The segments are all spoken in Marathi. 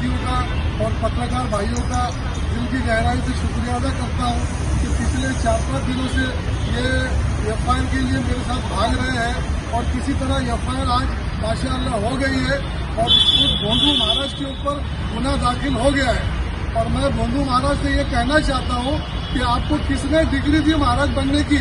साथियों का और पत्रकार भाइयों का दिल की गहराई से शुक्रिया अदा करता हूँ कि पिछले 4-5 दिनों से ये एफआईआर के लिए मेरे साथ भाग रहे हैं और किसी तरह एफआईआर आज माशाअल्लाह हो गई है और उस भोंदू महाराज के ऊपर गुनाह दाखिल हो गया है। और मैं भोंदू महाराज से ये कहना चाहता हूँ कि आपको किसने डिग्री दी महाराज बनने की?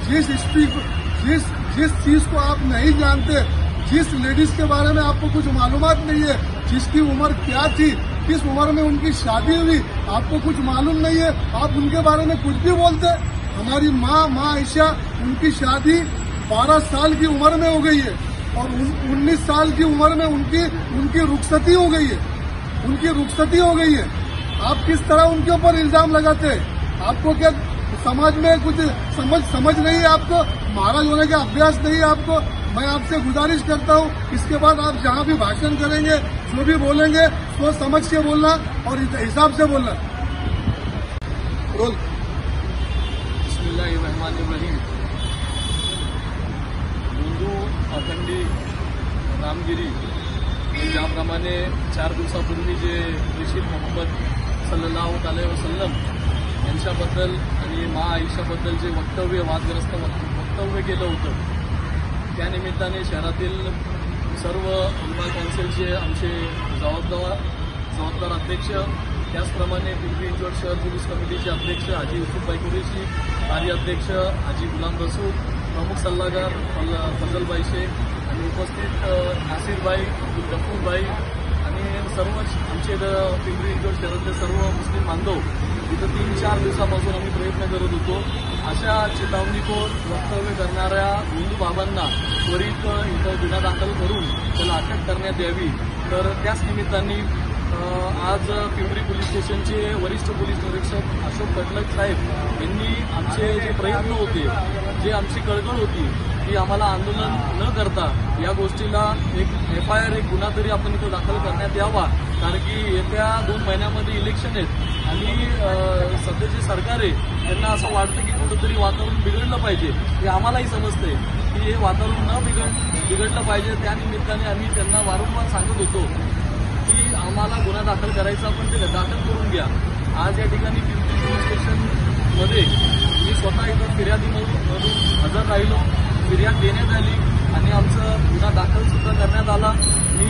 जिस चीज को आप नहीं जानते, जिस लेडीज के बारे में आपको कुछ मालूमात नहीं है, जिसकी उम्र क्या थी, किस उम्र में उनकी शादी हुई, आपको कुछ मालूम नहीं है, आप उनके बारे में कुछ भी बोलते। हमारी माँ आयशा, उनकी शादी 12 साल की उम्र में हो गई है और 19 साल की उम्र में उनकी रुखसती हो गई है, आप किस तरह उनके ऊपर इल्जाम लगाते हैं? आपको क्या समाज में कुछ समझ नहीं है? आपको महाराज होने का अभ्यास नहीं है आपको? मैं आपसे गुजारिश करता हूँ, इसके बाद आप जहाँ भी भाषण करेंगे, जो भी बोलेंगे, सोच समझ के बोलना और हिसाब से बोलना। रोल। बिस्मिल्लाहिर्रहमानिर्रहीम। भोंदू अखंडी रामगिरी ज्याप्रमाणे 4 दिवसापूर्वी जे रशीद मोहम्मद सल्लल्लाहु अलैहि वसल्लम यांच्याबद्दल आणि आयशाबद्दल जे वादग्रस्त वक्तव्य केलं होतं, त्यानिमित्ताने शहरातील सर्व उलमा कौन्सिलचे आमचे जबाबदार अध्यक्ष, त्याचप्रमाणे पिंपरी चिंचवड शहर पोलीस कमिटीचे अध्यक्ष हाजी युसुफभाई कुरेशी, कार्याध्यक्ष हाजी गुलाम रसूल, प्रमुख सल्लागार फजलभाई शेख आणि उपस्थित नासिरभाई, गफूरभाई आणि सर्वच आमचे पिंपरी चिंचवड शहरातले सर्व मुस्लिम बांधव इथं 3-4 दिवसापासून आम्ही प्रयत्न करत होतो। अशा चेतावणीखोर वक्तव्य करणाऱ्या भोंदू बाबांना त्वरित इथं गुन्हा दाखल करून त्याला अटक करण्यात यावी। तर त्याच निमित्ताने आज पिंपरी पोलीस स्टेशनचे वरिष्ठ पोलीस निरीक्षक अशोक खटलक साहेब यांनी आमचे जे प्रयत्न होते, जे आमची कळकळ होती की आम्हाला आंदोलन न करता या गोष्टीला एक एफआयआर, एक गुन्हा तरी आपण इथं दाखल करण्यात यावा, कारण की येत्या 2 महिन्यामध्ये इलेक्शन आहेत आणि सध्याचे सरकार आहे त्यांना असं वाटतं की कुठंतरी वातावरण बिघडलं पाहिजे। हे आम्हालाही समजते की हे वातावरण न बिघडलं पाहिजे। त्यानिमित्ताने आम्ही त्यांना वारंवार सांगत होतो की आम्हाला गुन्हा दाखल करायचा, पण ते दाखल करून घ्या। आज या ठिकाणी पिंपरी पोलीस स्टेशनमध्ये मी स्वतः इथं फिर्यादी म्हणून हजर राहिलो, फिर्याद देण्यात आली आणि आमचं गुन्हा दाखल सुद्धा करण्यात आला। मी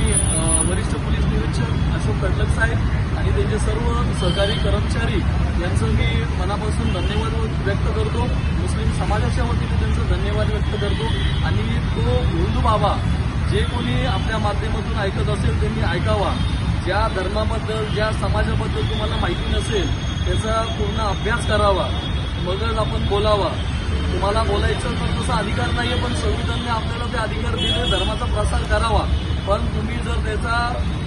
वरिष्ठ पोलीस निरीक्षक अशोक खटलक साहेब आणि त्यांचे सर्व सहकारी कर्मचारी यांचं मी मनापासून धन्यवाद व्यक्त करतो। मुस्लिम समाजाच्या वतीने त्यांचं धन्यवाद व्यक्त करतो आणि तो भोंदू बाबा जे कोणी आपल्या माध्यमातून ऐकत असेल त्यांनी ऐकावा। ज्या धर्माबद्दल, ज्या समाजाबद्दल तुम्हाला माहिती नसेल त्याचा पूर्ण अभ्यास करावा, मगच आपण बोलावा। तुम्हाला बोलायचं तर तसा अधिकार नाहीये, पण संविधानाने आपल्याला ते अधिकार दिले धर्माचा प्रसार करावा। पण तुम्ही जर त्याचा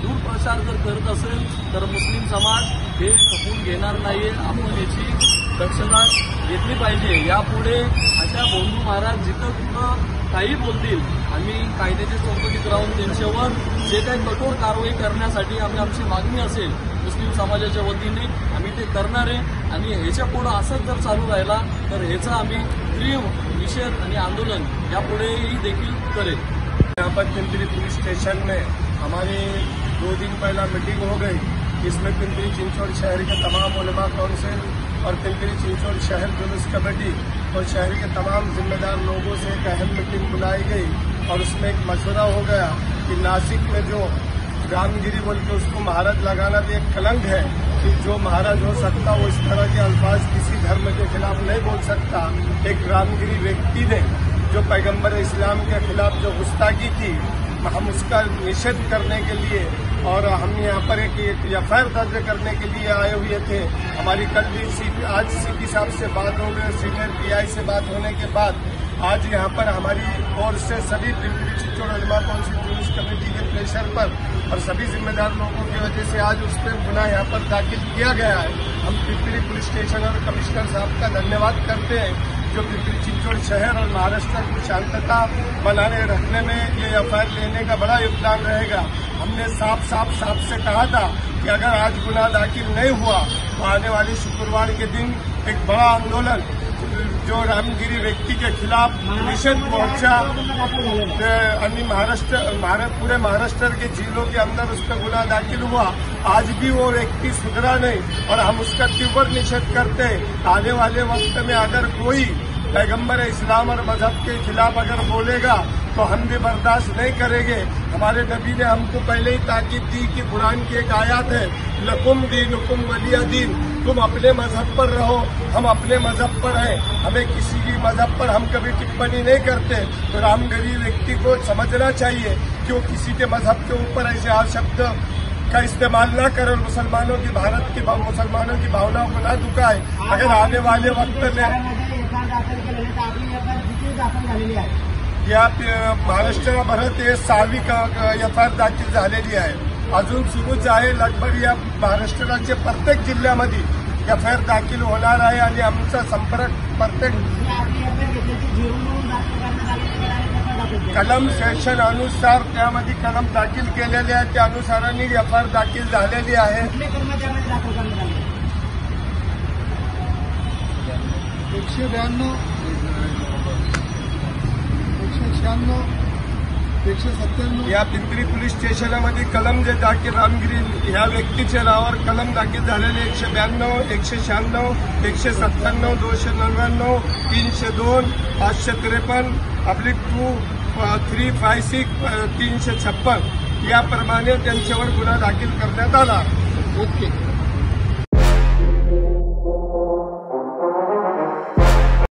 दूरप्रसार जर करत असेल तर मुस्लिम समाज हे खपून घेणार नाहीये। आपण याची दक्षता घेतली पाहिजे। यापुढे अशा भोंदू महाराज जिथं कुठं काही बोलतील, आम्ही कायद्याच्या चौकटीत राहून त्यांच्यावर जे काही कठोर कारवाई करण्यासाठी आमची मागणी असेल मुस्लिम समाजाच्या वतीने आम्ही ते करणार आहे आणि ह्याच्या पुढे असंच जर चालू राहिला तर ह्याचा आम्ही तीव्र निषेध आणि आंदोलन यापुढेही देखील करेल। यहाँ पर पिंपरी पुलिस स्टेशन में हमारी 2 दिन पहला मीटिंग हो गई, इसमें पिंपरी चिंचवड शहर के तमाम उलमा काउंसिल और पिंपरी चिंचवड शहर जुलूस कमेटी और शहर के तमाम जिम्मेदार लोगों से एक अहम मीटिंग बुलाई गई और उसमें एक मशवरा हो गया कि नासिक में जो रामगिरी बोल के उसको महाराज लगाना भी एक कलंक है कि जो महाराज हो सकता वो इस तरह के अल्फाज किसी धर्म के खिलाफ नहीं बोल सकता। एक रामगिरी व्यक्ति ने जो पैगंबर इस्लाम के खिलाफ जो गुस्ताखी की, हम उसका निषेध करने के लिए और हम यहाँ पर एक एफआईआर दर्ज करने के लिए आए हुए थे। हमारी कल भी आज सीपी साहब से बात हो गई, सीनियर पीआई से बात होने के बाद आज यहाँ पर हमारी ओर से सभी पिंपरी चिंचवड उलमा काउंसिल जुलूस कमेटी के प्रेशर पर और सभी जिम्मेदार लोगों की वजह से आज उस पर गुनाह यहाँ पर दाखिल किया गया है। हम पिंपरी पुलिस स्टेशन और कमिश्नर साहब का धन्यवाद करते हैं जो पिंपरी चिंचवड शहर और महाराष्ट्र की शांतता बनाने रखने में ये एफआईआर लेने का बड़ा योगदान रहेगा। हमने साफ से कहा था कि अगर आज गुनाह दाखिल नहीं हुआ तो आने वाले शुक्रवार के दिन एक बड़ा आंदोलन जो रामगिरी व्यक्ति के खिलाफ निषेध मोर्चा आणि पूरे महाराष्ट्र के जिलों के अंदर उसका गुना दाखिल हुआ, आज भी वो व्यक्ति सुधरा नहीं और हम उसका तीव्र निषेध करते हैं। आने वाले वक्त में अगर कोई पैगंबर इस्लाम और मजहब के खिलाफ अगर बोलेगा तो हम भी बर्दाश्त नहीं करेंगे। हमारे नबी ने हमको पहले ही ताकीद दी कि कुरान की एक आयत है, लकुम दीनुकुम वलिया दीन, तुम अपने मजहब पर रहो, हम अपने मजहब पर हैं, हमें किसी की मजहब पर हम कभी टिप्पणी नहीं करते। तो रामगिरी व्यक्ति को समझना चाहिए कि वो किसी के मजहब के ऊपर ऐसे शब्द का इस्तेमाल न कर मुसलमानों की मुसलमानों की भावनाओं को न दुखाए। अगर आने वाले वक्त में या महाराष्ट्राभरात हे 6वी एफआयआर दाखल झालेली आहे, अजून सुरूच आहे। लगभग या महाराष्ट्राच्या प्रत्येक जिल्ह्यामध्ये एफआयआर दाखल होणार आहे आणि आमचा संपर्क प्रत्येक कलम सेशन अनुसार त्यामध्ये कलम दाखल केलेले आहे, त्या अनुसाराने एफआयआर दाखल झालेली आहे। 192, 196, 197 या पिंपरी पोलीस स्टेशनामध्ये कलम जे दाखल रामगिरी ह्या व्यक्तीच्या नावावर कलम दाखल झालेले 192, 196, 197, 299, 302, 553/2, 356, 356 याप्रमाणे त्यांच्यावर गुन्हा दाखल करण्यात आला। ओके।